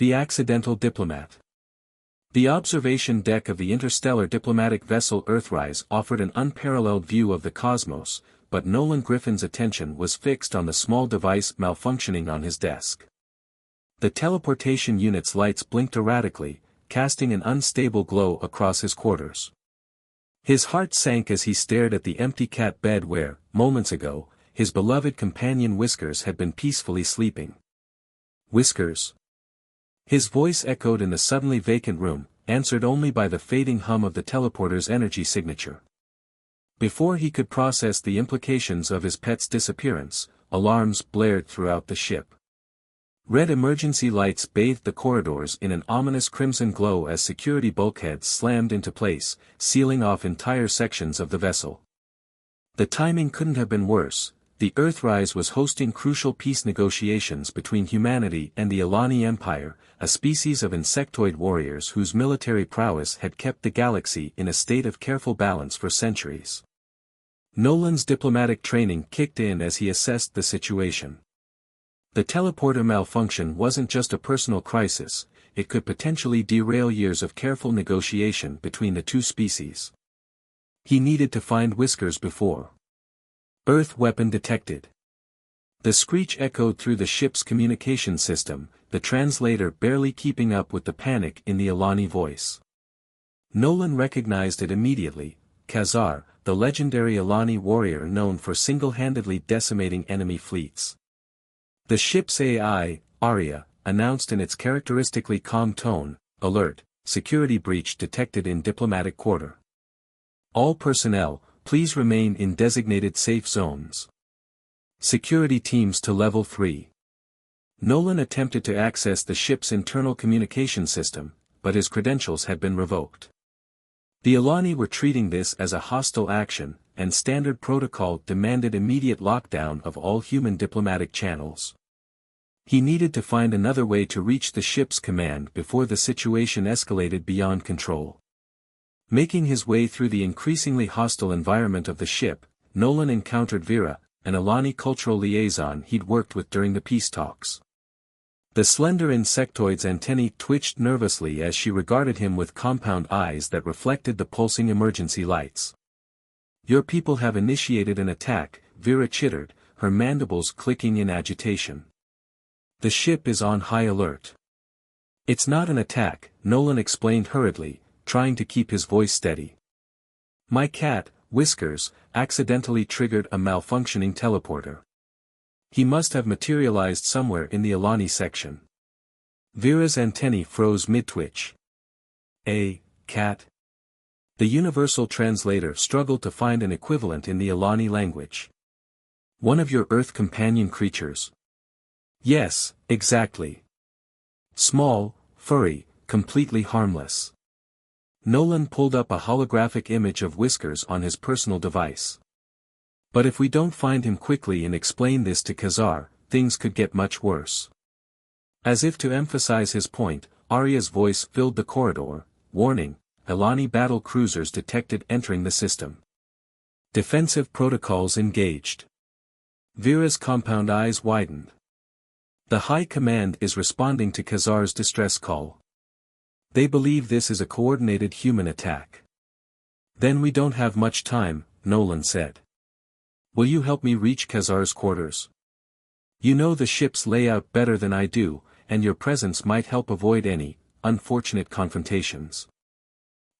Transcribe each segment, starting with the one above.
The accidental diplomat. The observation deck of the interstellar diplomatic vessel Earthrise offered an unparalleled view of the cosmos, but Nolan Griffin's attention was fixed on the small device malfunctioning on his desk. The teleportation unit's lights blinked erratically, casting an unstable glow across his quarters. His heart sank as he stared at the empty cat bed where, moments ago, his beloved companion Whiskers had been peacefully sleeping. Whiskers. His voice echoed in the suddenly vacant room, answered only by the fading hum of the teleporter's energy signature. Before he could process the implications of his pet's disappearance, alarms blared throughout the ship. Red emergency lights bathed the corridors in an ominous crimson glow as security bulkheads slammed into place, sealing off entire sections of the vessel. The timing couldn't have been worse. The Earthrise was hosting crucial peace negotiations between humanity and the Elani Empire, a species of insectoid warriors whose military prowess had kept the galaxy in a state of careful balance for centuries. Nolan's diplomatic training kicked in as he assessed the situation. The teleporter malfunction wasn't just a personal crisis, it could potentially derail years of careful negotiation between the two species. He needed to find Whiskers before Earth weapon detected. The screech echoed through the ship's communication system, the translator barely keeping up with the panic in the Elani voice. Nolan recognized it immediately: Kazar, the legendary Elani warrior known for single-handedly decimating enemy fleets. The ship's AI, Arya, announced in its characteristically calm tone, "Alert, security breach detected in diplomatic quarter. All personnel, please remain in designated safe zones. Security teams to level 3. Nolan attempted to access the ship's internal communication system, but his credentials had been revoked. The Elani were treating this as a hostile action, and standard protocol demanded immediate lockdown of all human diplomatic channels. He needed to find another way to reach the ship's command before the situation escalated beyond control. Making his way through the increasingly hostile environment of the ship, Nolan encountered Vera, an Elani cultural liaison he'd worked with during the peace talks. The slender insectoid's antennae twitched nervously as she regarded him with compound eyes that reflected the pulsing emergency lights. "Your people have initiated an attack," Vera chittered, her mandibles clicking in agitation. "The ship is on high alert." "It's not an attack," Nolan explained hurriedly, trying to keep his voice steady. "My cat, Whiskers, accidentally triggered a malfunctioning teleporter. He must have materialized somewhere in the Elani section." Vera's antennae froze mid-twitch. "A cat?" The universal translator struggled to find an equivalent in the Elani language. "One of your Earth companion creatures?" "Yes, exactly. Small, furry, completely harmless." Nolan pulled up a holographic image of Whiskers on his personal device. "But if we don't find him quickly and explain this to Kazar, things could get much worse." As if to emphasize his point, Arya's voice filled the corridor. "Warning, Elani battle cruisers detected entering the system. Defensive protocols engaged." Vera's compound eyes widened. "The High Command is responding to Kazar's distress call. They believe this is a coordinated human attack." "Then we don't have much time," Nolan said. "Will you help me reach Kazar's quarters? You know the ship's layout better than I do, and your presence might help avoid any unfortunate confrontations."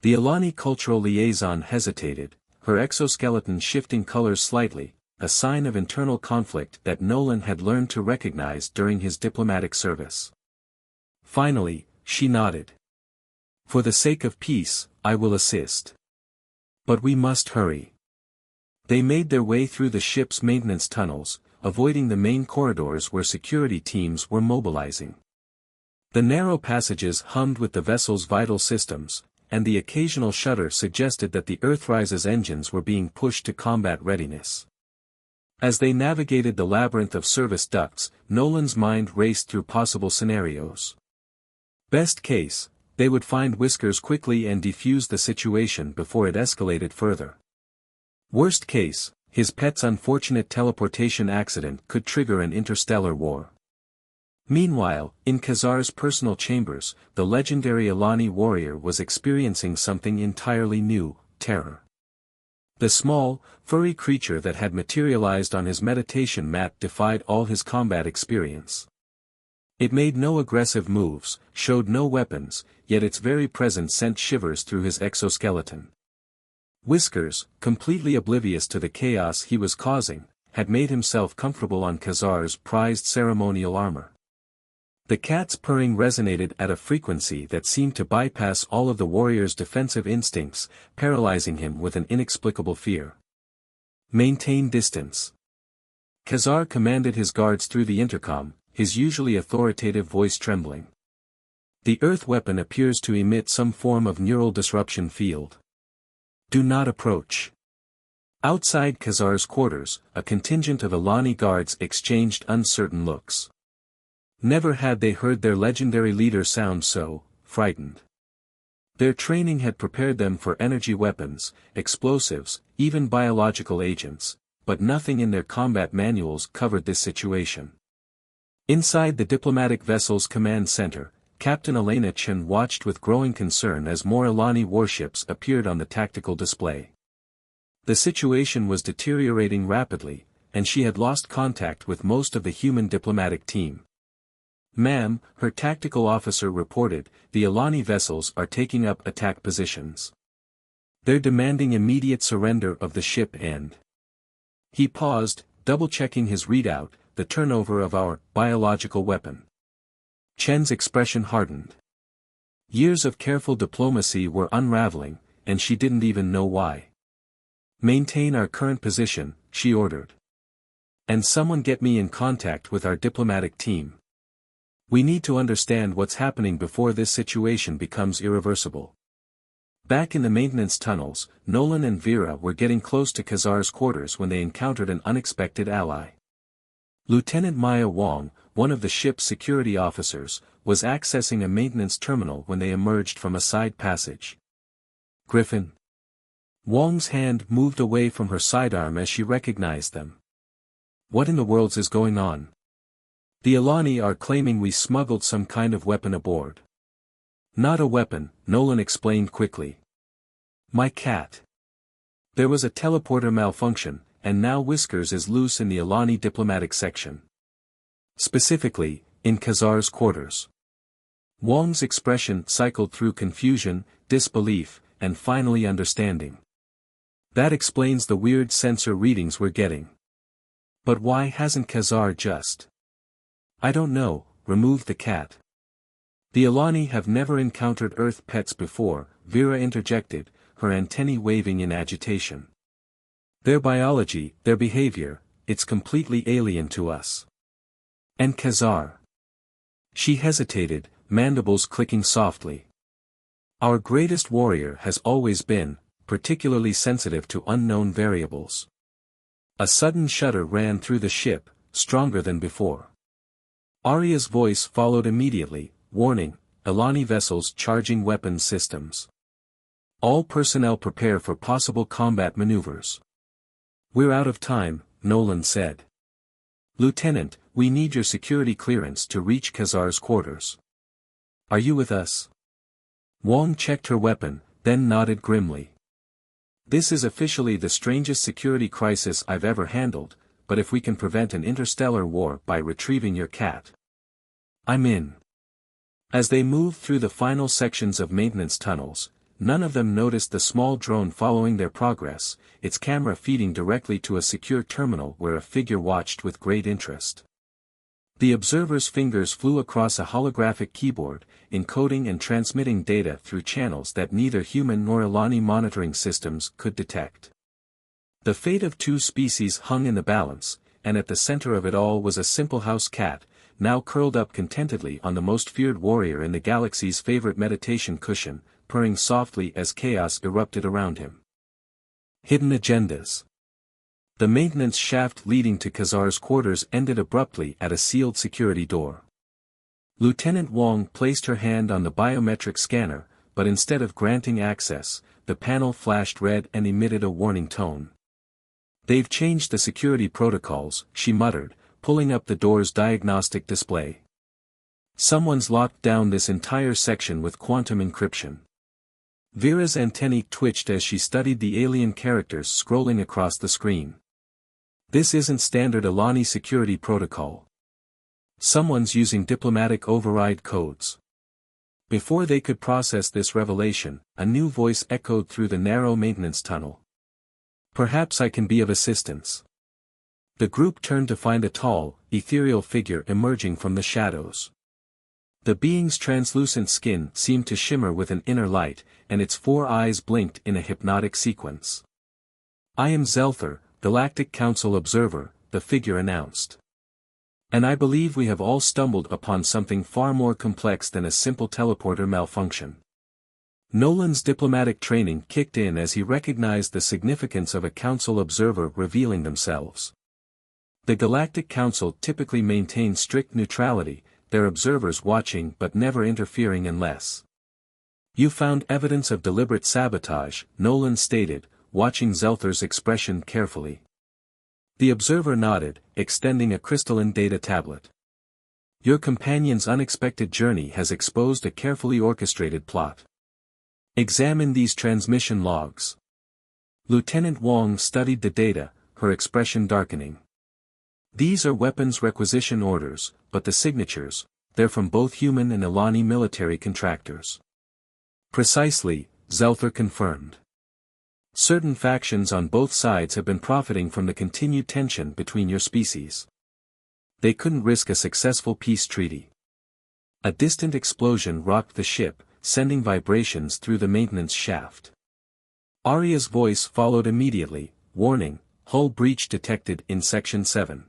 The Elani cultural liaison hesitated, her exoskeleton shifting colors slightly, a sign of internal conflict that Nolan had learned to recognize during his diplomatic service. Finally, she nodded. "For the sake of peace, I will assist. But we must hurry." They made their way through the ship's maintenance tunnels, avoiding the main corridors where security teams were mobilizing. The narrow passages hummed with the vessel's vital systems, and the occasional shudder suggested that the Earthrise's engines were being pushed to combat readiness. As they navigated the labyrinth of service ducts, Nolan's mind raced through possible scenarios. Best case, they would find Whiskers quickly and defuse the situation before it escalated further. Worst case, his pet's unfortunate teleportation accident could trigger an interstellar war. Meanwhile, in Kazar's personal chambers, the legendary Elani warrior was experiencing something entirely new: terror. The small, furry creature that had materialized on his meditation mat defied all his combat experience. It made no aggressive moves, showed no weapons, yet its very presence sent shivers through his exoskeleton. Whiskers, completely oblivious to the chaos he was causing, had made himself comfortable on Kazar's prized ceremonial armor. The cat's purring resonated at a frequency that seemed to bypass all of the warrior's defensive instincts, paralyzing him with an inexplicable fear. Maintain distance. Kazar commanded his guards through the intercom, his usually authoritative voice trembling. The Earth weapon appears to emit some form of neural disruption field. Do not approach. Outside Kazar's quarters, a contingent of Elani guards exchanged uncertain looks. Never had they heard their legendary leader sound so frightened. Their training had prepared them for energy weapons, explosives, even biological agents, but nothing in their combat manuals covered this situation. Inside the diplomatic vessel's command center, Captain Elena Chen watched with growing concern as more Elani warships appeared on the tactical display. The situation was deteriorating rapidly, and she had lost contact with most of the human diplomatic team. "Ma'am," her tactical officer reported, "the Elani vessels are taking up attack positions. They're demanding immediate surrender of the ship and..." He paused, double-checking his readout, "the turnover of our biological weapon." Chen's expression hardened. Years of careful diplomacy were unraveling, and she didn't even know why. "Maintain our current position," she ordered. "And someone get me in contact with our diplomatic team. We need to understand what's happening before this situation becomes irreversible." Back in the maintenance tunnels, Nolan and Vera were getting close to Kazar's quarters when they encountered an unexpected ally. Lieutenant Maya Wong, one of the ship's security officers, was accessing a maintenance terminal when they emerged from a side passage. "Griffin?" Wong's hand moved away from her sidearm as she recognized them. "What in the world is going on?" "The Elani are claiming we smuggled some kind of weapon aboard." "Not a weapon," Nolan explained quickly. "My cat. There was a teleporter malfunction, and now Whiskers is loose in the Elani diplomatic section. Specifically, in Kazar's quarters." Wong's expression cycled through confusion, disbelief, and finally understanding. "That explains the weird sensor readings we're getting. But why hasn't Kazar just..." "I don't know," removed the cat. "The Elani have never encountered Earth pets before," Vera interjected, her antennae waving in agitation. "Their biology, their behavior, it's completely alien to us." "And Kazar?" She hesitated, mandibles clicking softly. "Our greatest warrior has always been, particularly sensitive to unknown variables." A sudden shudder ran through the ship, stronger than before. Arya's voice followed immediately, warning, "Elani vessels charging weapons systems. All personnel prepare for possible combat maneuvers." "We're out of time," Nolan said. "Lieutenant, we need your security clearance to reach Kazar's quarters." "Are you with us?" Wong checked her weapon, then nodded grimly. "This is officially the strangest security crisis I've ever handled, but if we can prevent an interstellar war by retrieving your cat, I'm in." As they moved through the final sections of maintenance tunnels, none of them noticed the small drone following their progress, its camera feeding directly to a secure terminal where a figure watched with great interest. The observer's fingers flew across a holographic keyboard, encoding and transmitting data through channels that neither human nor Elani monitoring systems could detect. The fate of two species hung in the balance, and at the center of it all was a simple house cat, now curled up contentedly on the most feared warrior in the galaxy's favorite meditation cushion, purring softly as chaos erupted around him. Hidden agendas. The maintenance shaft leading to Kazar's quarters ended abruptly at a sealed security door. Lieutenant Wong placed her hand on the biometric scanner, but instead of granting access, the panel flashed red and emitted a warning tone. "They've changed the security protocols," she muttered, pulling up the door's diagnostic display. Someone's locked down this entire section with quantum encryption. Vera's antennae twitched as she studied the alien characters scrolling across the screen. This isn't standard Elani security protocol. Someone's using diplomatic override codes. Before they could process this revelation, a new voice echoed through the narrow maintenance tunnel. Perhaps I can be of assistance. The group turned to find a tall, ethereal figure emerging from the shadows. The being's translucent skin seemed to shimmer with an inner light, and its 4 eyes blinked in a hypnotic sequence. I am Zelther, Galactic Council Observer, the figure announced. And I believe we have all stumbled upon something far more complex than a simple teleporter malfunction. Nolan's diplomatic training kicked in as he recognized the significance of a council observer revealing themselves. The Galactic Council typically maintains strict neutrality, their observers watching but never interfering unless. You found evidence of deliberate sabotage, Nolan stated, watching Zelther's expression carefully. The observer nodded, extending a crystalline data tablet. Your companion's unexpected journey has exposed a carefully orchestrated plot. Examine these transmission logs. Lieutenant Wong studied the data, her expression darkening. These are weapons requisition orders, but the signatures, they're from both human and Elani military contractors. Precisely, Zelther confirmed. Certain factions on both sides have been profiting from the continued tension between your species. They couldn't risk a successful peace treaty. A distant explosion rocked the ship, sending vibrations through the maintenance shaft. Arya's voice followed immediately, warning, hull breach detected in Section 7.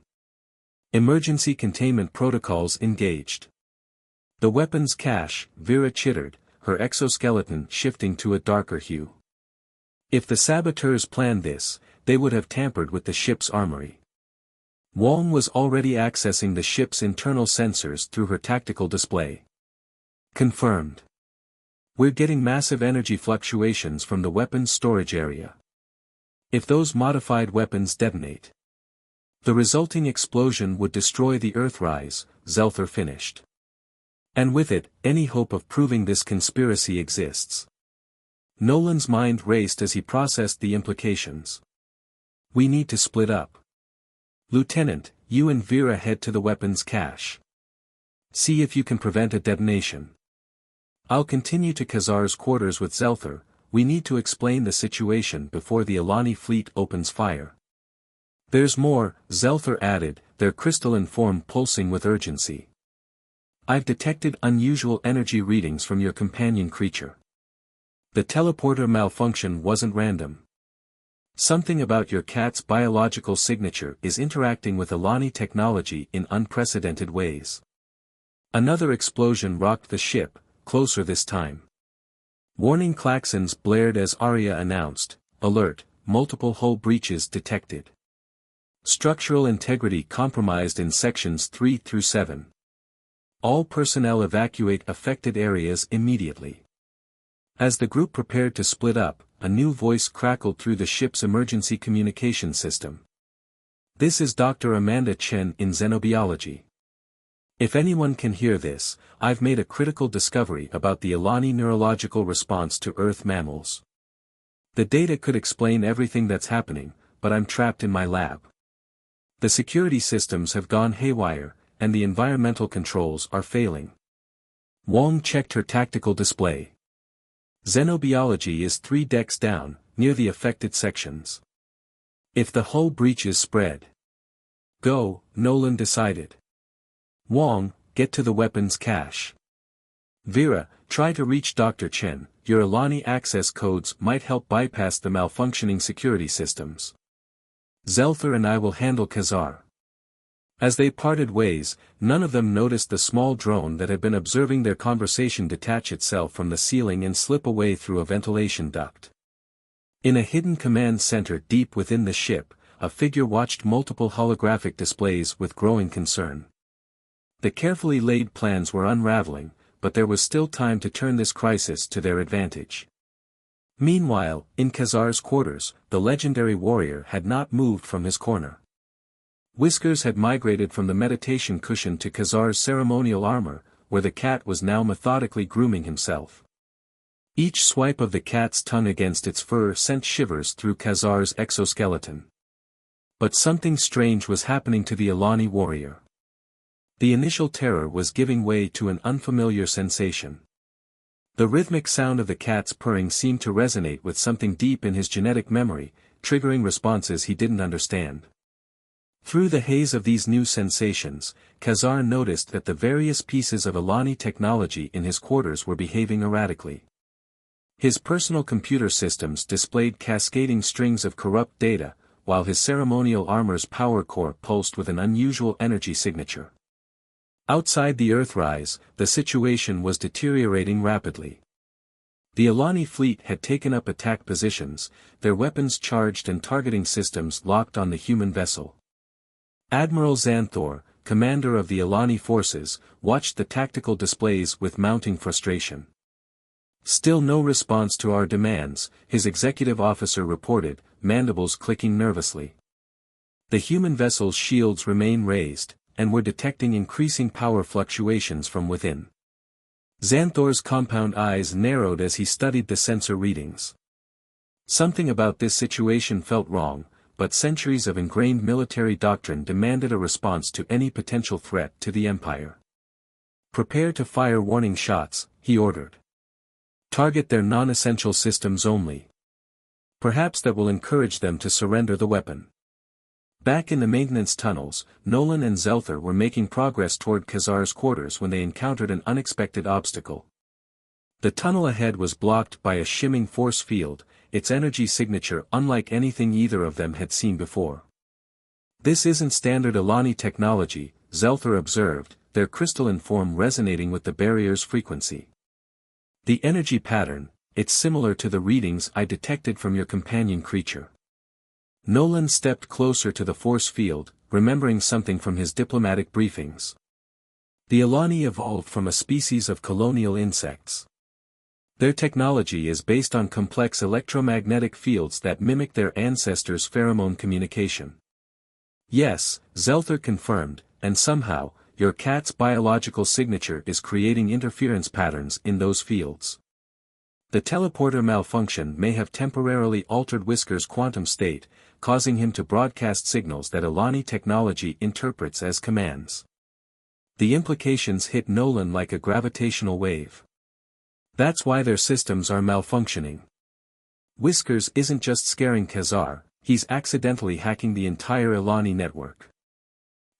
Emergency containment protocols engaged. The weapons cache, Vera chittered, her exoskeleton shifting to a darker hue. If the saboteurs planned this, they would have tampered with the ship's armory. Wong was already accessing the ship's internal sensors through her tactical display. Confirmed. We're getting massive energy fluctuations from the weapons storage area. If those modified weapons detonate, the resulting explosion would destroy the Earthrise, Zelther finished. And with it, any hope of proving this conspiracy exists. Nolan's mind raced as he processed the implications. We need to split up. Lieutenant, you and Vera head to the weapons cache. See if you can prevent a detonation. I'll continue to Kazar's quarters with Zelther. We need to explain the situation before the Elani fleet opens fire. There's more, Zelther added, their crystalline form pulsing with urgency. I've detected unusual energy readings from your companion creature. The teleporter malfunction wasn't random. Something about your cat's biological signature is interacting with Elani technology in unprecedented ways. Another explosion rocked the ship, closer this time. Warning klaxons blared as Arya announced, alert, multiple hull breaches detected. Structural integrity compromised in sections 3 through 7. All personnel evacuate affected areas immediately. As the group prepared to split up, a new voice crackled through the ship's emergency communication system. This is Dr. Amanda Chen in xenobiology. If anyone can hear this, I've made a critical discovery about the Elani neurological response to Earth mammals. The data could explain everything that's happening, but I'm trapped in my lab. The security systems have gone haywire, and the environmental controls are failing. Wong checked her tactical display. Xenobiology is 3 decks down, near the affected sections. If the hull breaches spread. Go, Nolan decided. Wong, get to the weapons cache. Vera, try to reach Dr. Chen, your Elani access codes might help bypass the malfunctioning security systems. Zelther and I will handle Kazar. As they parted ways, none of them noticed the small drone that had been observing their conversation detach itself from the ceiling and slip away through a ventilation duct. In a hidden command center deep within the ship, a figure watched multiple holographic displays with growing concern. The carefully laid plans were unraveling, but there was still time to turn this crisis to their advantage. Meanwhile, in Kazar's quarters, the legendary warrior had not moved from his corner. Whiskers had migrated from the meditation cushion to Kazar's ceremonial armor, where the cat was now methodically grooming himself. Each swipe of the cat's tongue against its fur sent shivers through Kazar's exoskeleton. But something strange was happening to the Elani warrior. The initial terror was giving way to an unfamiliar sensation. The rhythmic sound of the cat's purring seemed to resonate with something deep in his genetic memory, triggering responses he didn't understand. Through the haze of these new sensations, Kazar noticed that the various pieces of Elani technology in his quarters were behaving erratically. His personal computer systems displayed cascading strings of corrupt data, while his ceremonial armor's power core pulsed with an unusual energy signature. Outside the Earthrise, the situation was deteriorating rapidly. The Elani fleet had taken up attack positions, their weapons charged and targeting systems locked on the human vessel. Admiral Xanthor, commander of the Elani forces, watched the tactical displays with mounting frustration. "Still no response to our demands," his executive officer reported, mandibles clicking nervously. "The human vessel's shields remain raised, and we're detecting increasing power fluctuations from within." Xanthor's compound eyes narrowed as he studied the sensor readings. Something about this situation felt wrong, but centuries of ingrained military doctrine demanded a response to any potential threat to the Empire. "Prepare to fire warning shots," he ordered. "Target their non-essential systems only. Perhaps that will encourage them to surrender the weapon." Back in the maintenance tunnels, Nolan and Zelther were making progress toward Kazar's quarters when they encountered an unexpected obstacle. The tunnel ahead was blocked by a shimming force field, its energy signature unlike anything either of them had seen before. "This isn't standard Elani technology," Zelther observed, their crystalline form resonating with the barrier's frequency. "The energy pattern, it's similar to the readings I detected from your companion creature." Nolan stepped closer to the force field, remembering something from his diplomatic briefings. The Elani evolved from a species of colonial insects. Their technology is based on complex electromagnetic fields that mimic their ancestors' pheromone communication. "Yes," Zelther confirmed, "and somehow, your cat's biological signature is creating interference patterns in those fields. The teleporter malfunction may have temporarily altered Whiskers' quantum state, causing him to broadcast signals that Elani technology interprets as commands." The implications hit Nolan like a gravitational wave. "That's why their systems are malfunctioning. Whiskers isn't just scaring Kazar, he's accidentally hacking the entire Elani network."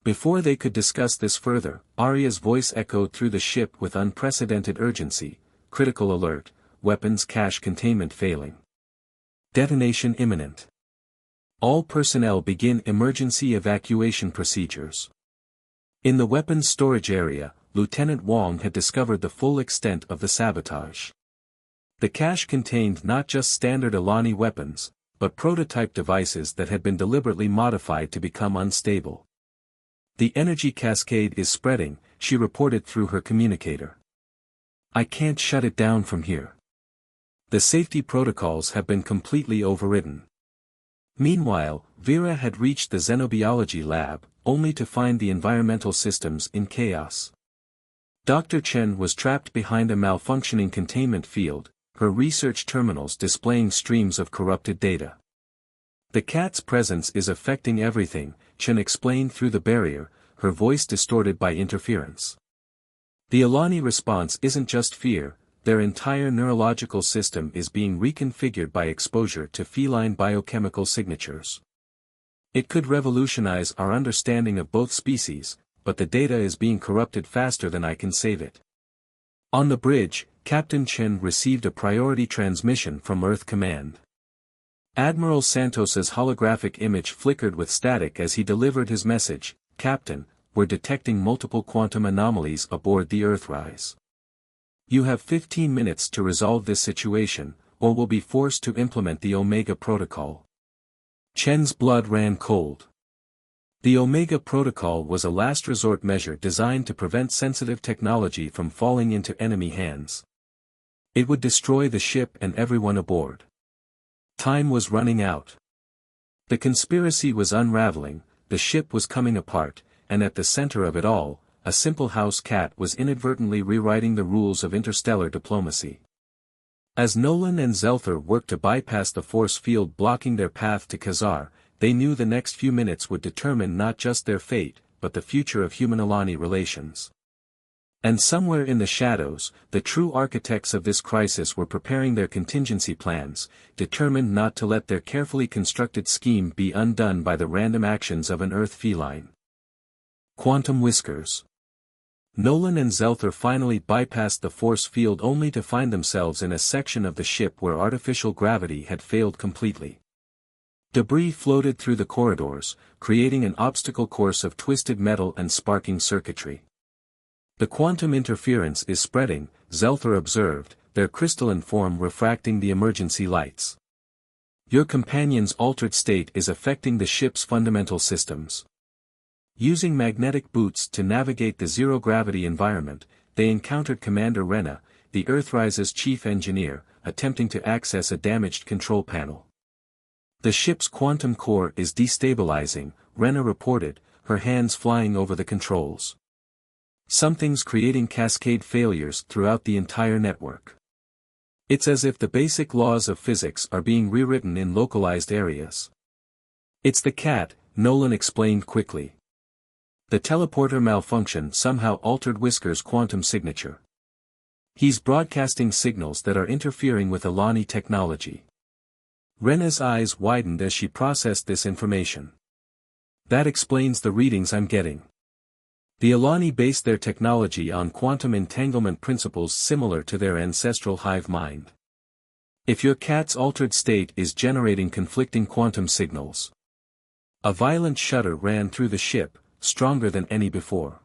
Before they could discuss this further, Arya's voice echoed through the ship with unprecedented urgency: "Critical alert, weapons cache containment failing. Detonation imminent. All personnel begin emergency evacuation procedures." In the weapons storage area, Lieutenant Wong had discovered the full extent of the sabotage. The cache contained not just standard Elani weapons, but prototype devices that had been deliberately modified to become unstable. "The energy cascade is spreading," she reported through her communicator. "I can't shut it down from here. The safety protocols have been completely overridden." Meanwhile, Vera had reached the xenobiology lab, only to find the environmental systems in chaos. Dr. Chen was trapped behind a malfunctioning containment field, her research terminals displaying streams of corrupted data. "The cat's presence is affecting everything," Chen explained through the barrier, her voice distorted by interference. "The Elani response isn't just fear, their entire neurological system is being reconfigured by exposure to feline biochemical signatures. It could revolutionize our understanding of both species, but the data is being corrupted faster than I can save it." On the bridge, Captain Chen received a priority transmission from Earth Command. Admiral Santos's holographic image flickered with static as he delivered his message: "Captain, we're detecting multiple quantum anomalies aboard the Earthrise. You have 15 minutes to resolve this situation, or we'll be forced to implement the Omega Protocol." Chen's blood ran cold. The Omega Protocol was a last resort measure designed to prevent sensitive technology from falling into enemy hands. It would destroy the ship and everyone aboard. Time was running out. The conspiracy was unraveling, the ship was coming apart, and at the center of it all, a simple house cat was inadvertently rewriting the rules of interstellar diplomacy. As Nolan and Zelther worked to bypass the force field blocking their path to Kazar, they knew the next few minutes would determine not just their fate, but the future of human-Elani relations. And somewhere in the shadows, the true architects of this crisis were preparing their contingency plans, determined not to let their carefully constructed scheme be undone by the random actions of an Earth feline. Quantum Whiskers. Nolan and Zelther finally bypassed the force field only to find themselves in a section of the ship where artificial gravity had failed completely. Debris floated through the corridors, creating an obstacle course of twisted metal and sparking circuitry. The quantum interference is spreading, Zelther observed, their crystalline form refracting the emergency lights. Your companion's altered state is affecting the ship's fundamental systems. Using magnetic boots to navigate the zero-gravity environment, they encountered Commander Rena, the Earthrise's chief engineer, attempting to access a damaged control panel. The ship's quantum core is destabilizing, Rena reported, her hands flying over the controls. Something's creating cascade failures throughout the entire network. It's as if the basic laws of physics are being rewritten in localized areas. It's the cat, Nolan explained quickly. The teleporter malfunction somehow altered Whiskers' quantum signature. He's broadcasting signals that are interfering with Elani technology. Rena's eyes widened as she processed this information. That explains the readings I'm getting. The Elani based their technology on quantum entanglement principles similar to their ancestral hive mind. If your cat's altered state is generating conflicting quantum signals. A violent shudder ran through the ship, stronger than any before.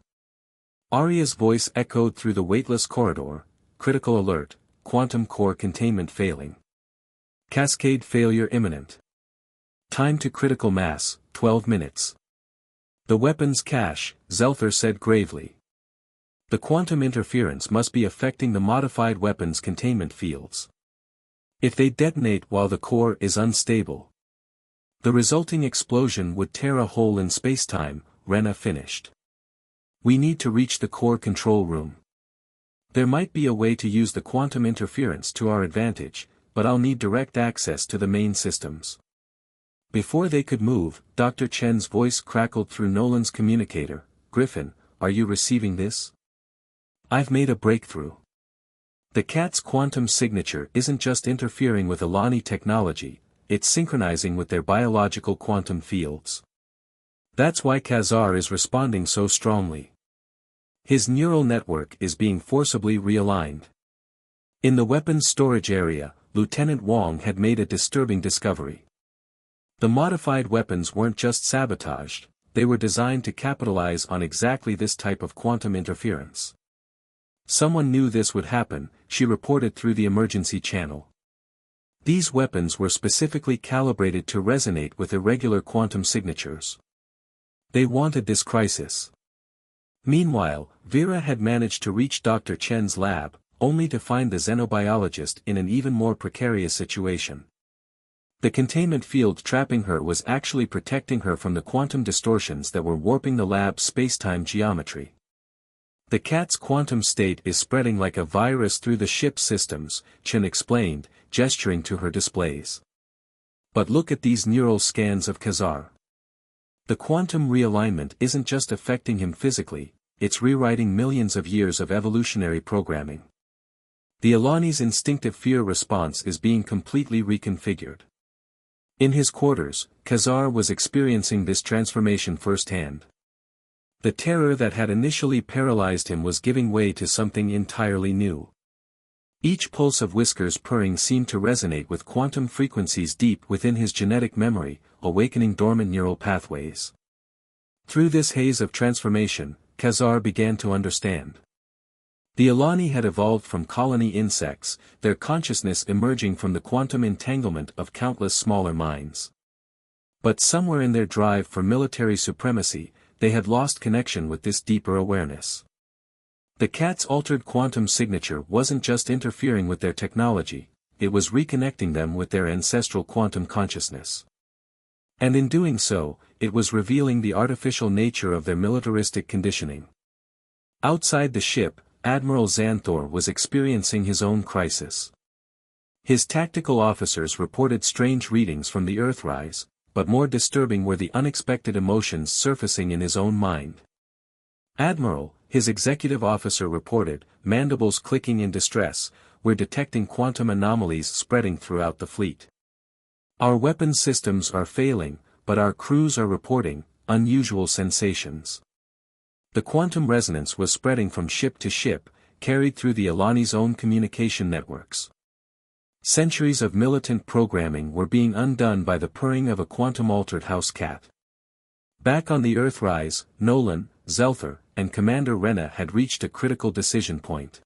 Arya's voice echoed through the weightless corridor, critical alert, quantum core containment failing. Cascade failure imminent. Time to critical mass, 12 minutes. The weapons cache, Zelther said gravely. The quantum interference must be affecting the modified weapons containment fields. If they detonate while the core is unstable, the resulting explosion would tear a hole in spacetime, Rena finished. We need to reach the core control room. There might be a way to use the quantum interference to our advantage, but I'll need direct access to the main systems. Before they could move, Dr. Chen's voice crackled through Nolan's communicator. Griffin, are you receiving this? I've made a breakthrough. The cat's quantum signature isn't just interfering with Elani technology, it's synchronizing with their biological quantum fields. That's why Kazar is responding so strongly. His neural network is being forcibly realigned. In the weapons storage area, Lieutenant Wong had made a disturbing discovery. The modified weapons weren't just sabotaged, they were designed to capitalize on exactly this type of quantum interference. Someone knew this would happen, she reported through the emergency channel. These weapons were specifically calibrated to resonate with irregular quantum signatures. They wanted this crisis. Meanwhile, Vera had managed to reach Dr. Chen's lab, only to find the xenobiologist in an even more precarious situation. The containment field trapping her was actually protecting her from the quantum distortions that were warping the lab's spacetime geometry. The cat's quantum state is spreading like a virus through the ship's systems, Chen explained, gesturing to her displays. But look at these neural scans of Kazar. The quantum realignment isn't just affecting him physically, it's rewriting millions of years of evolutionary programming. The Elani's instinctive fear response is being completely reconfigured. In his quarters, Kazar was experiencing this transformation firsthand. The terror that had initially paralyzed him was giving way to something entirely new. Each pulse of Whiskers' purring seemed to resonate with quantum frequencies deep within his genetic memory, awakening dormant neural pathways. Through this haze of transformation, Kazar began to understand. The Elani had evolved from colony insects, their consciousness emerging from the quantum entanglement of countless smaller minds. But somewhere in their drive for military supremacy, they had lost connection with this deeper awareness. The cat's altered quantum signature wasn't just interfering with their technology, it was reconnecting them with their ancestral quantum consciousness. And in doing so, it was revealing the artificial nature of their militaristic conditioning. Outside the ship, Admiral Xanthor was experiencing his own crisis. His tactical officers reported strange readings from the Earthrise, but more disturbing were the unexpected emotions surfacing in his own mind. "Admiral," his executive officer reported, mandibles clicking in distress, "we're detecting quantum anomalies spreading throughout the fleet. Our weapons systems are failing, but our crews are reporting unusual sensations." The quantum resonance was spreading from ship to ship, carried through the Elani's own communication networks. Centuries of militant programming were being undone by the purring of a quantum-altered house cat. Back on the Earthrise, Nolan, Zelther, and Commander Rena had reached a critical decision point.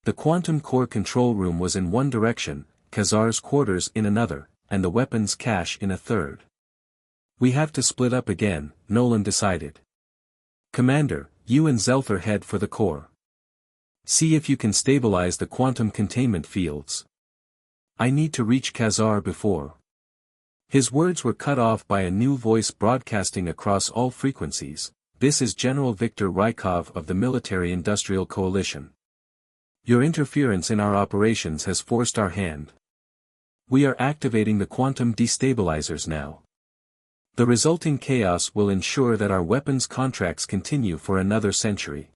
The quantum core control room was in one direction, Kazar's quarters in another, and the weapons cache in a third. "We have to split up again," Nolan decided. "Commander, you and Zelther head for the core. See if you can stabilize the quantum containment fields. I need to reach Kazar before." His words were cut off by a new voice broadcasting across all frequencies. "This is General Viktor Rykov of the Military-Industrial Coalition. Your interference in our operations has forced our hand. We are activating the quantum destabilizers now. The resulting chaos will ensure that our weapons contracts continue for another century."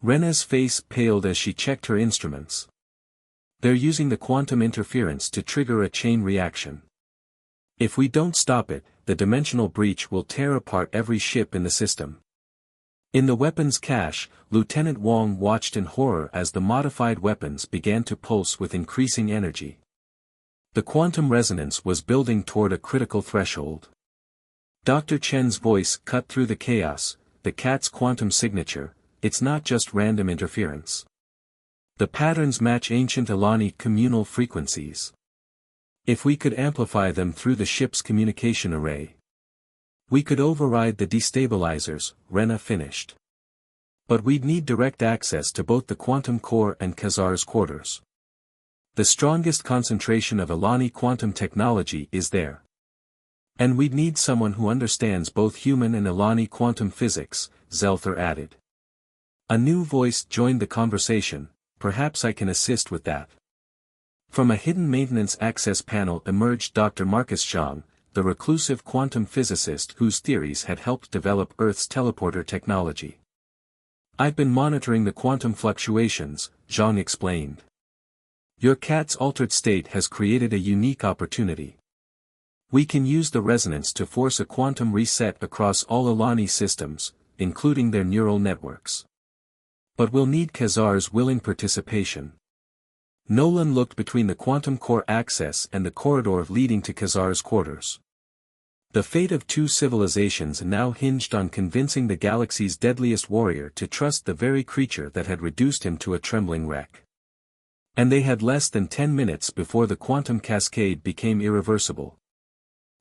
Rena's face paled as she checked her instruments. "They're using the quantum interference to trigger a chain reaction. If we don't stop it, the dimensional breach will tear apart every ship in the system." In the weapons cache, Lieutenant Wong watched in horror as the modified weapons began to pulse with increasing energy. The quantum resonance was building toward a critical threshold. Dr. Chen's voice cut through the chaos. "The cat's quantum signature, it's not just random interference. The patterns match ancient Elani communal frequencies. If we could amplify them through the ship's communication array, we could override the destabilizers," Rena finished. "But we'd need direct access to both the quantum core and Kazar's quarters. The strongest concentration of Elani quantum technology is there. And we'd need someone who understands both human and Elani quantum physics," Zelther added. A new voice joined the conversation. "Perhaps I can assist with that." From a hidden maintenance access panel emerged Dr. Marcus Zhang, the reclusive quantum physicist whose theories had helped develop Earth's teleporter technology. "I've been monitoring the quantum fluctuations," Zhang explained. "Your cat's altered state has created a unique opportunity. We can use the resonance to force a quantum reset across all Elani systems, including their neural networks. But we'll need Kazar's willing participation." Nolan looked between the quantum core access and the corridor leading to Kazar's quarters. The fate of two civilizations now hinged on convincing the galaxy's deadliest warrior to trust the very creature that had reduced him to a trembling wreck. And they had less than 10 minutes before the quantum cascade became irreversible.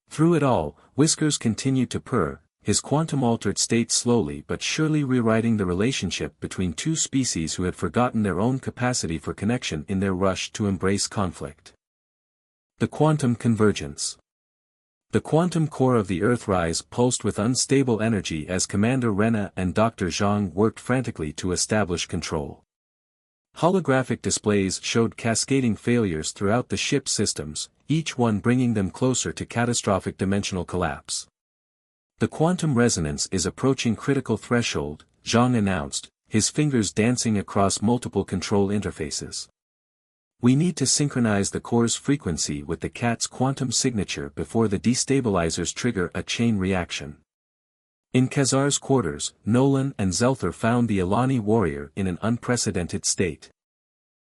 Through it all, Whiskers continued to purr, his quantum-altered state slowly but surely rewriting the relationship between two species who had forgotten their own capacity for connection in their rush to embrace conflict. The quantum convergence. The quantum core of the Earthrise pulsed with unstable energy as Commander Rena and Dr. Zhang worked frantically to establish control. Holographic displays showed cascading failures throughout the ship's systems, each one bringing them closer to catastrophic dimensional collapse. "The quantum resonance is approaching critical threshold," Zhang announced, his fingers dancing across multiple control interfaces. "We need to synchronize the core's frequency with the cat's quantum signature before the destabilizers trigger a chain reaction." In Kazar's quarters, Nolan and Zelther found the Elani warrior in an unprecedented state.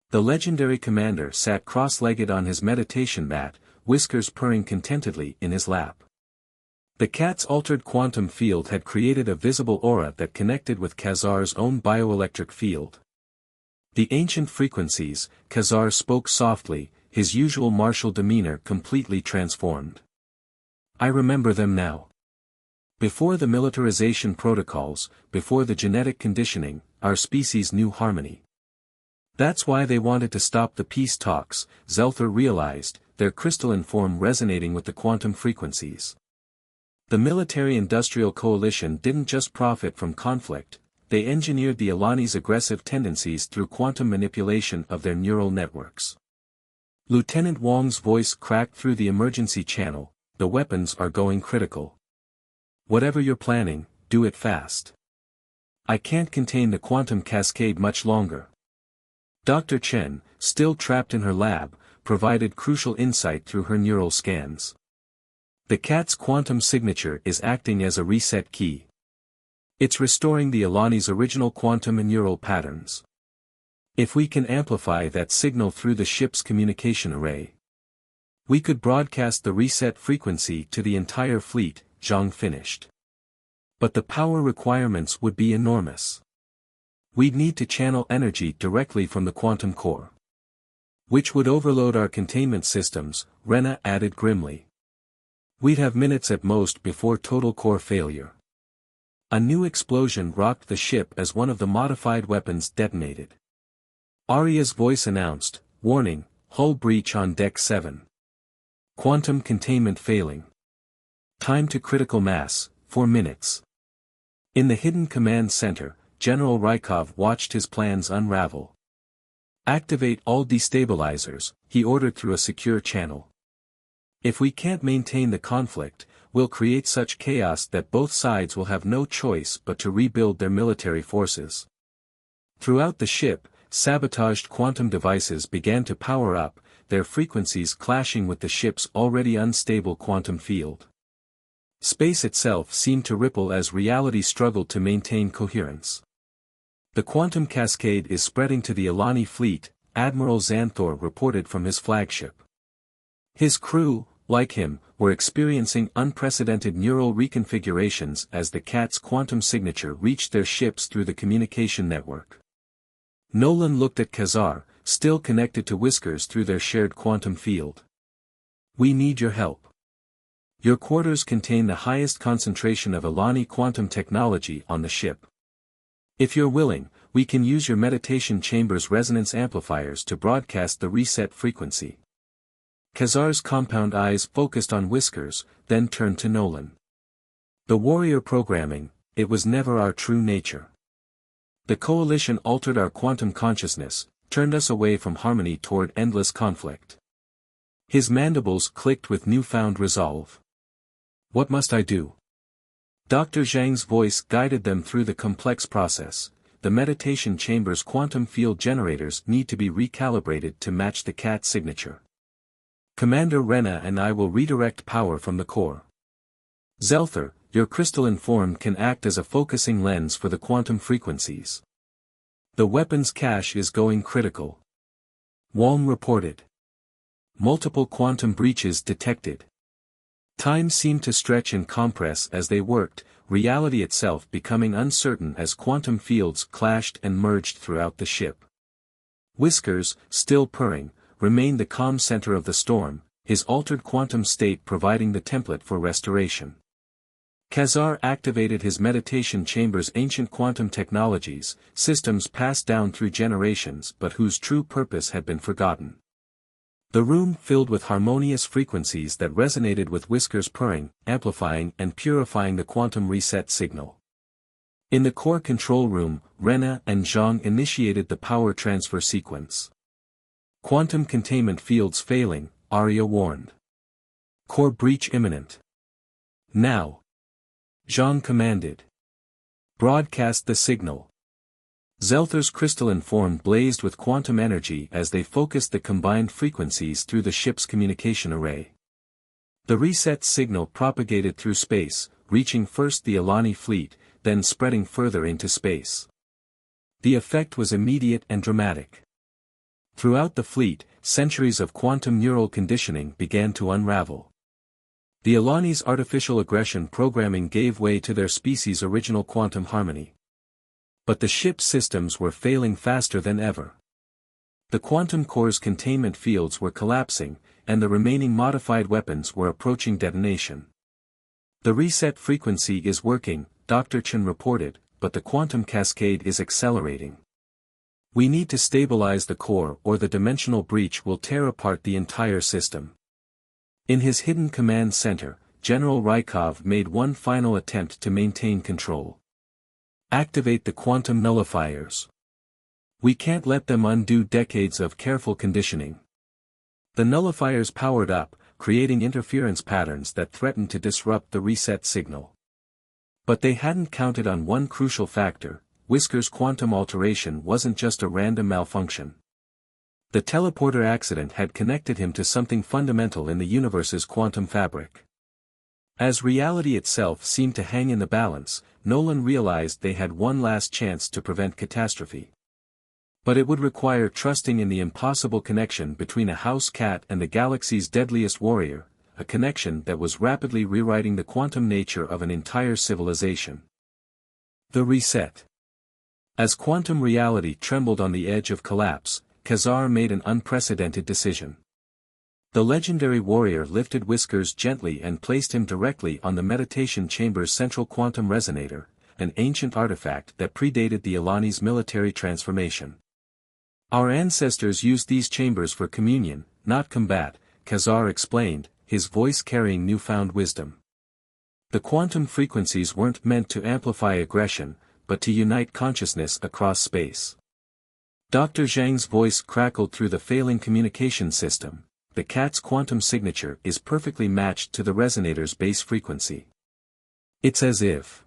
The legendary commander sat cross-legged on his meditation mat, Whiskers purring contentedly in his lap. The cat's altered quantum field had created a visible aura that connected with Kazar's own bioelectric field. The ancient frequencies, Kazar spoke softly, his usual martial demeanor completely transformed. "I remember them now. Before the militarization protocols, before the genetic conditioning, our species knew harmony. That's why they wanted to stop the peace talks," Zelther realized, their crystalline form resonating with the quantum frequencies. The military-industrial coalition didn't just profit from conflict, they engineered the Elani's aggressive tendencies through quantum manipulation of their neural networks. Lieutenant Wong's voice cracked through the emergency channel, "The weapons are going critical. Whatever you're planning, do it fast. I can't contain the quantum cascade much longer." Dr. Chen, still trapped in her lab, provided crucial insight through her neural scans. The cat's quantum signature is acting as a reset key. It's restoring the Elani's original quantum and neural patterns. If we can amplify that signal through the ship's communication array, we could broadcast the reset frequency to the entire fleet, Zhang finished. But the power requirements would be enormous. We'd need to channel energy directly from the quantum core, which would overload our containment systems, Rena added grimly. We'd have minutes at most before total core failure. A new explosion rocked the ship as one of the modified weapons detonated. Arya's voice announced, "Warning, hull breach on Deck 7. Quantum containment failing. Time to critical mass, 4 minutes." In the hidden command center, General Rykov watched his plans unravel. "Activate all destabilizers," he ordered through a secure channel. "If we can't maintain the conflict, we'll create such chaos that both sides will have no choice but to rebuild their military forces." Throughout the ship, sabotaged quantum devices began to power up, their frequencies clashing with the ship's already unstable quantum field. Space itself seemed to ripple as reality struggled to maintain coherence. "The quantum cascade is spreading to the Elani fleet," Admiral Xanthor reported from his flagship. His crew, like him, were experiencing unprecedented neural reconfigurations as the cat's quantum signature reached their ships through the communication network. Nolan looked at Kazar, still connected to Whiskers through their shared quantum field. "We need your help. Your quarters contain the highest concentration of Elani quantum technology on the ship. If you're willing, we can use your meditation chamber's resonance amplifiers to broadcast the reset frequency." Kazar's compound eyes focused on Whiskers, then turned to Nolan. "The warrior programming, it was never our true nature. The coalition altered our quantum consciousness, turned us away from harmony toward endless conflict." His mandibles clicked with newfound resolve. "What must I do?" Dr. Zhang's voice guided them through the complex process. "The meditation chamber's quantum field generators need to be recalibrated to match the cat signature. Commander Rena and I will redirect power from the core. Zelther, your crystalline form can act as a focusing lens for the quantum frequencies. The weapons cache is going critical," Wong reported. "Multiple quantum breaches detected." Time seemed to stretch and compress as they worked, reality itself becoming uncertain as quantum fields clashed and merged throughout the ship. Whiskers, still purring, remained the calm center of the storm, his altered quantum state providing the template for restoration. Kazar activated his meditation chamber's ancient quantum technologies, systems passed down through generations but whose true purpose had been forgotten. The room filled with harmonious frequencies that resonated with Whiskers' purring, amplifying and purifying the quantum reset signal. In the core control room, Rena and Zhang initiated the power transfer sequence. "Quantum containment fields failing," Arya warned. "Core breach imminent. Now," Zhang commanded. "Broadcast the signal." Zelther's crystalline form blazed with quantum energy as they focused the combined frequencies through the ship's communication array. The reset signal propagated through space, reaching first the Elani fleet, then spreading further into space. The effect was immediate and dramatic. Throughout the fleet, centuries of quantum neural conditioning began to unravel. The Elani's artificial aggression programming gave way to their species' original quantum harmony. But the ship's systems were failing faster than ever. The quantum core's containment fields were collapsing, and the remaining modified weapons were approaching detonation. "The reset frequency is working," Dr. Chen reported, "but the quantum cascade is accelerating. We need to stabilize the core or the dimensional breach will tear apart the entire system." In his hidden command center, General Rykov made one final attempt to maintain control. Activate the quantum nullifiers. We can't let them undo decades of careful conditioning. The nullifiers powered up, creating interference patterns that threatened to disrupt the reset signal. But they hadn't counted on one crucial factor: Whiskers' quantum alteration wasn't just a random malfunction. The teleporter accident had connected him to something fundamental in the universe's quantum fabric. As reality itself seemed to hang in the balance, Nolan realized they had one last chance to prevent catastrophe. But it would require trusting in the impossible connection between a house cat and the galaxy's deadliest warrior, a connection that was rapidly rewriting the quantum nature of an entire civilization. The reset. As quantum reality trembled on the edge of collapse, Kazar made an unprecedented decision. The legendary warrior lifted Whiskers gently and placed him directly on the meditation chamber's central quantum resonator, an ancient artifact that predated the Elani's military transformation. Our ancestors used these chambers for communion, not combat, Kazar explained, his voice carrying newfound wisdom. The quantum frequencies weren't meant to amplify aggression, but to unite consciousness across space. Dr. Zhang's voice crackled through the failing communication system. The cat's quantum signature is perfectly matched to the resonator's base frequency. It's as if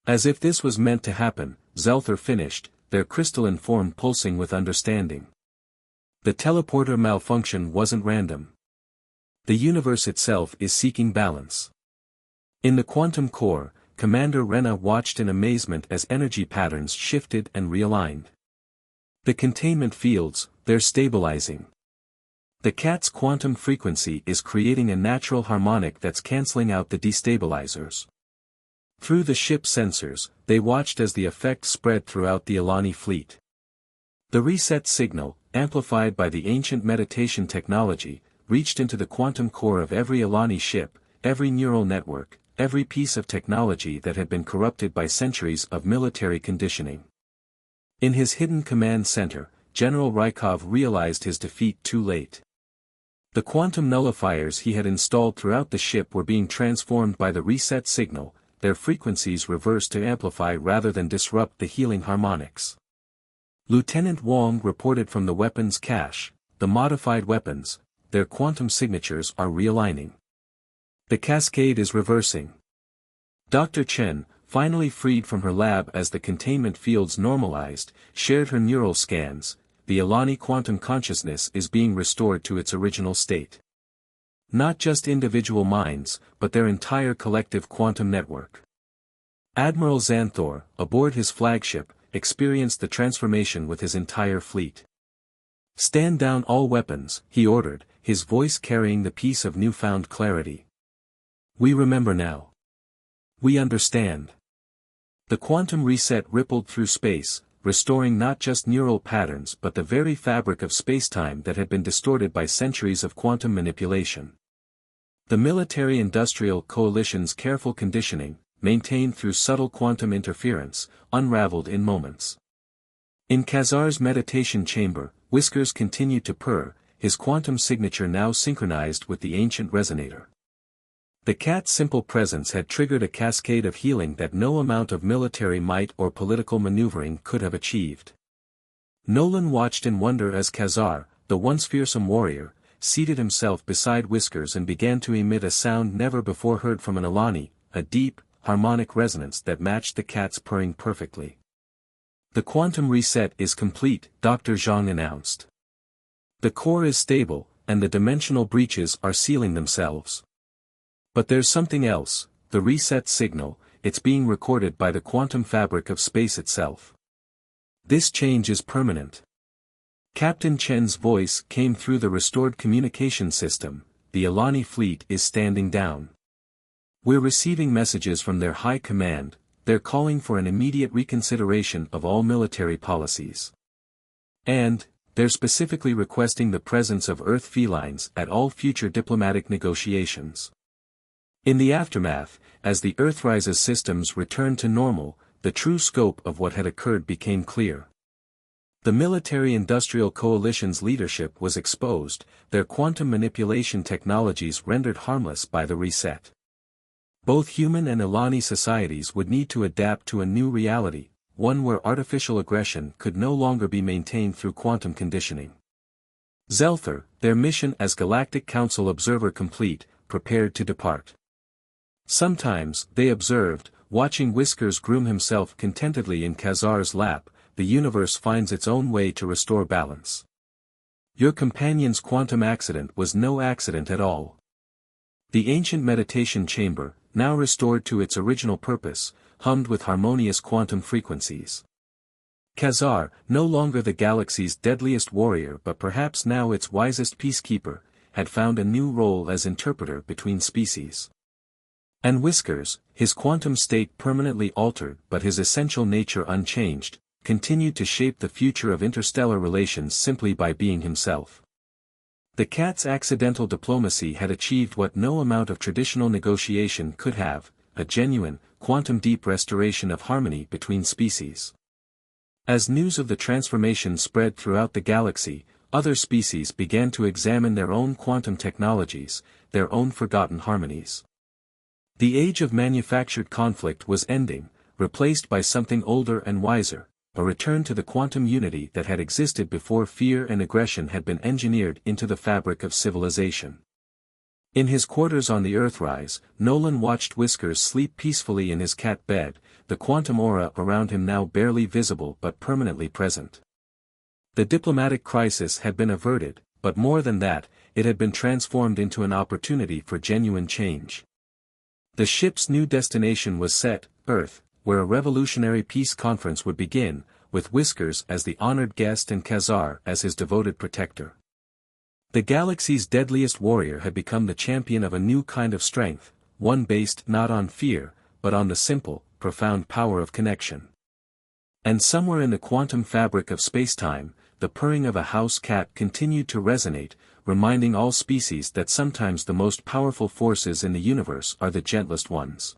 this was meant to happen, Zelther finished, their crystalline form pulsing with understanding. The teleporter malfunction wasn't random. The universe itself is seeking balance. In the quantum core, Commander Rena watched in amazement as energy patterns shifted and realigned. The containment fields, they're stabilizing. The cat's quantum frequency is creating a natural harmonic that's canceling out the destabilizers. Through the ship's sensors, they watched as the effect spread throughout the Elani fleet. The reset signal, amplified by the ancient meditation technology, reached into the quantum core of every Elani ship, every neural network, every piece of technology that had been corrupted by centuries of military conditioning. In his hidden command center, General Rykov realized his defeat too late. The quantum nullifiers he had installed throughout the ship were being transformed by the reset signal, their frequencies reversed to amplify rather than disrupt the healing harmonics. Lieutenant Wong reported from the weapons cache, the modified weapons, their quantum signatures are realigning. The cascade is reversing. Dr. Chen, finally freed from her lab as the containment fields normalized, shared her neural scans. The Elani quantum consciousness is being restored to its original state. Not just individual minds, but their entire collective quantum network. Admiral Xanthor, aboard his flagship, experienced the transformation with his entire fleet. "Stand down all weapons," he ordered, his voice carrying the piece of newfound clarity. "We remember now. We understand." The quantum reset rippled through space, restoring not just neural patterns but the very fabric of spacetime that had been distorted by centuries of quantum manipulation. The military-industrial coalition's careful conditioning, maintained through subtle quantum interference, unraveled in moments. In Kazar's meditation chamber, Whiskers continued to purr, his quantum signature now synchronized with the ancient resonator. The cat's simple presence had triggered a cascade of healing that no amount of military might or political maneuvering could have achieved. Nolan watched in wonder as Kazar, the once fearsome warrior, seated himself beside Whiskers and began to emit a sound never before heard from an Elani, a deep, harmonic resonance that matched the cat's purring perfectly. "The quantum reset is complete," Dr. Zhang announced. "The core is stable, and the dimensional breaches are sealing themselves. But there's something else, the reset signal, it's being recorded by the quantum fabric of space itself. This change is permanent." Captain Chen's voice came through the restored communication system. "The Elani fleet is standing down. We're receiving messages from their high command, they're calling for an immediate reconsideration of all military policies. And, they're specifically requesting the presence of Earth felines at all future diplomatic negotiations." In the aftermath, as the Earthrise's systems returned to normal, the true scope of what had occurred became clear. The military-industrial coalition's leadership was exposed, their quantum manipulation technologies rendered harmless by the reset. Both human and Elani societies would need to adapt to a new reality, one where artificial aggression could no longer be maintained through quantum conditioning. Zelther, their mission as Galactic Council Observer complete, prepared to depart. Sometimes, they observed, watching Whiskers groom himself contentedly in Kazar's lap, the universe finds its own way to restore balance. Your companion's quantum accident was no accident at all. The ancient meditation chamber, now restored to its original purpose, hummed with harmonious quantum frequencies. Kazar, no longer the galaxy's deadliest warrior but perhaps now its wisest peacekeeper, had found a new role as interpreter between species. And Whiskers, his quantum state permanently altered but his essential nature unchanged, continued to shape the future of interstellar relations simply by being himself. The cat's accidental diplomacy had achieved what no amount of traditional negotiation could have, a genuine, quantum-deep restoration of harmony between species. As news of the transformation spread throughout the galaxy, other species began to examine their own quantum technologies, their own forgotten harmonies. The age of manufactured conflict was ending, replaced by something older and wiser, a return to the quantum unity that had existed before fear and aggression had been engineered into the fabric of civilization. In his quarters on the Earthrise, Nolan watched Whiskers sleep peacefully in his cat bed, the quantum aura around him now barely visible but permanently present. The diplomatic crisis had been averted, but more than that, it had been transformed into an opportunity for genuine change. The ship's new destination was set, Earth, where a revolutionary peace conference would begin, with Whiskers as the honored guest and Kazar as his devoted protector. The galaxy's deadliest warrior had become the champion of a new kind of strength, one based not on fear, but on the simple, profound power of connection. And somewhere in the quantum fabric of space-time, the purring of a house cat continued to resonate, reminding all species that sometimes the most powerful forces in the universe are the gentlest ones.